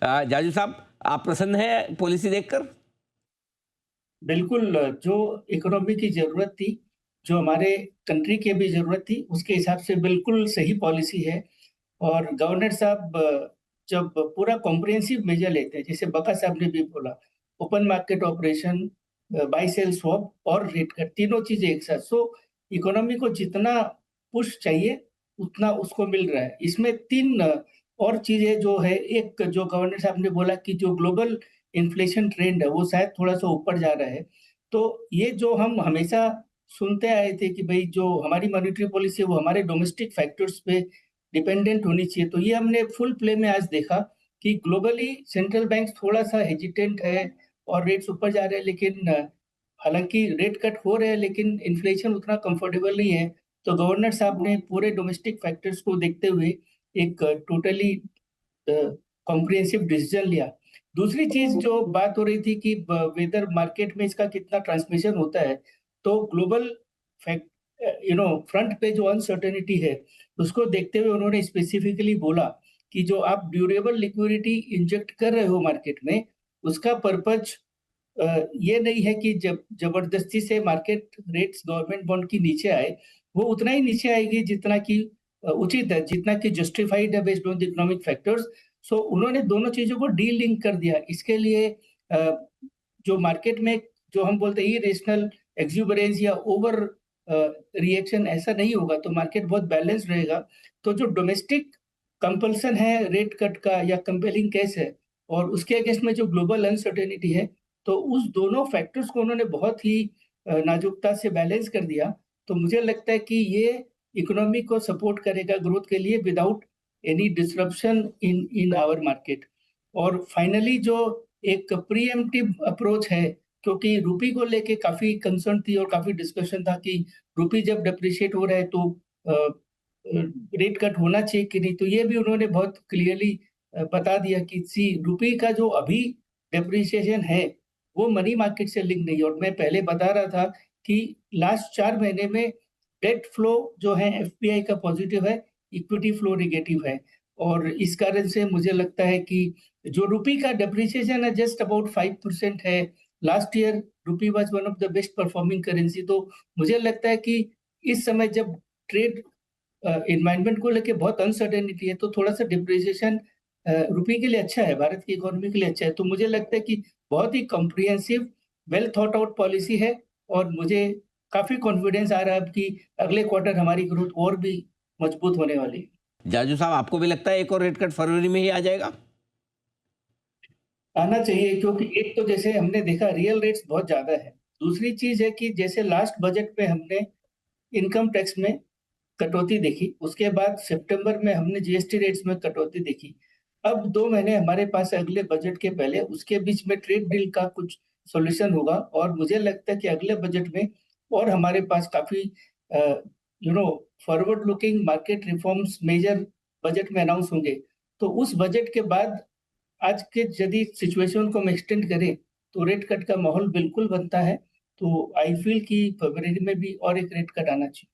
जाजू साहब, आप प्रसन्न हैं पॉलिसी देखकर? बिल्कुल, जो इकोनॉमी की ज़रूरत थी, जो हमारे कंट्री की भी ज़रूरत थी, उसके हिसाब से बिल्कुल सही पॉलिसी है। और गवर्नर साहब जब पूरा कॉम्प्रिहेंसिव मेजर लेते हैं, जैसे बका साहब ने भी बोला, open market operation, buy sell swap और रेट कट, तीनों चीज़ें एक साथ। सो इकोनॉमी को जितना पुश चाहिए, उतना उसको मिल रहा है। इसमें 3 और चीज़ें जो है, एक जो गवर्नर साहब ने बोला कि जो ग्लोबल इन्फ्लेशन ट्रेंड है, वो शायद थोड़ा-सा ऊपर जा रहा है। तो ये जो हम हमेशा सुनते आए थे कि भई जो हमारी मॉनेटरी पॉलिसी है, वो हमारे डोमेस्टिक फैक्टर्स पे डिपेंडेंट होनी चाहिए। तो ये हमने फुल प्ले में आज देखा कि ग्लोबली सेंट्रल बैंक्स थोड़ा-सा हेजिटेंट है और रेट्स ऊपर जा रहे हैं, लेकिन हालाँकि रेट कट हो रहे हैं, लेकिन इन्फ्लेशन उतना कंफर्टेबल नहीं है। तो गवर्नर साहब ने पूरे डोमेस्टिक फैक्टर्स को देखते हुए एक टोटली अ, कॉम्प्रिहेंसिव डिसीजन लिया। दूसरी चीज़ जो बात हो रही थी कि वेदर मार्केट में इसका कितना ट्रांसमिशन होता है, तो ग्लोबल फैक्ट फ्रंट पे जो अनसर्टेनिटी है, उसको देखते हुए उन्होंने स्पेसिफिकली बोला कि जो आप ड्यूरेबल लिक्विडिटी इंजेक्ट कर रहे हो मार्केट में, उसका पर्पज़ ये नहीं है कि जब ज़बरदस्ती से मार्केट रेट्स गवर्नमेंट बॉन्ड की नीचे आए, वो उतना ही नीचे आएगी जितना कि उचित है, जितना कि जस्टिफाइड है based on the economic factors. So उन्होंने दोनों चीज़ों को डीलिंक कर दिया। इसके लिए जो मार्केट में जो हम बोलते हैं इरेशनल एक्सुबरेंस या ओवर रिएक्शन ऐसा नहीं होगा, तो मार्केट बहुत बैलेंस्ड रहेगा। तो जो डोमेस्टिक कंपल्सन है रेट कट का या कंपेलिंग केस है, और उसके अगेंस्ट में जो ग्लोबल अनसर्टेनिटी है, तो उस दोनों फैक्टर्स को उन्होंने बहुत ही नाजुकता से बैलेंस कर दिया। तो मुझे लगता है कि ये इकोनॉमी को सपोर्ट करेगा ग्रोथ के लिए without any disruption in in our market. और फाइनली जो एक प्रीएम्प्टिव अप्रोच है, क्योंकि रूपी को लेके काफ़ी कंसर्न थी और काफ़ी डिस्कशन था कि रूपी जब डेप्रिशिएट हो रहा है तो अ रेट कट होना चाहिए कि नहीं? तो ये भी उन्होंने बहुत क्लियरली बता दिया कि सी रूपी का जो अभी डेप्रिसिएशन है, वो मनी मार्केट से लिंक नहीं है। और मैं पहले बता रहा था कि लास्ट 4 महीने में डेट फ्लो जो है एफपीआई का पॉजिटिव है, इक्विटी फ्लो नेगेटिव है। और इस कारण से मुझे लगता है कि जो रूपी का डेप्रिसिएशन है जस्ट अबाउट 5% है। लास्ट ईयर रूपी was one of the best performing currency. तो मुझे लगता है कि इस समय जब ट्रेड एनवायरनमेंट को लेके बहुत अनसर्टेनिटी है, तो थोड़ा-सा डिप्रिसिएशन रुपये के लिए अच्छा है, भारत की इकोनॉमी के लिए अच्छा है। तो मुझे लगता है कि बहुत ही comprehensive, well thought out policy है। और मुझे काफ़ी कॉन्फिडेंस आ रहा है अब कि अगले क्वार्टर हमारी ग्रोथ और भी मजबूत होने वाली है। जाजू साहब, आपको भी लगता है एक और रेट कट फरवरी में ही आ जाएगा? आना चाहिए, क्योंकि एक तो जैसे हमने देखा रियल रेट्स बहुत ज़्यादा है। दूसरी चीज़ है कि जैसे लास्ट बजट में हमने इनकम टैक्स में कटौती देखी, उसके बाद सितंबर में हमने जीएसटी रेट्स में कटौती देखी। अब 2 महीने हमारे पास है अगले बजट के पहले, उसके बीच में ट्रेड डील का कुछ सॉल्यूशन होगा। और मुझे लगता है कि अगले बजट में और हमारे पास काफ़ी uh, forward looking market reforms major budget में अनाउंस होंगे। तो उस बजट के बाद आज के यदि सिचुएशन को हम एक्सटेंड करें, तो रेट कट का माहौल बिल्कुल बनता है। तो आई फील कि फरवरी में भी और एक रेट कट आना चाहिए।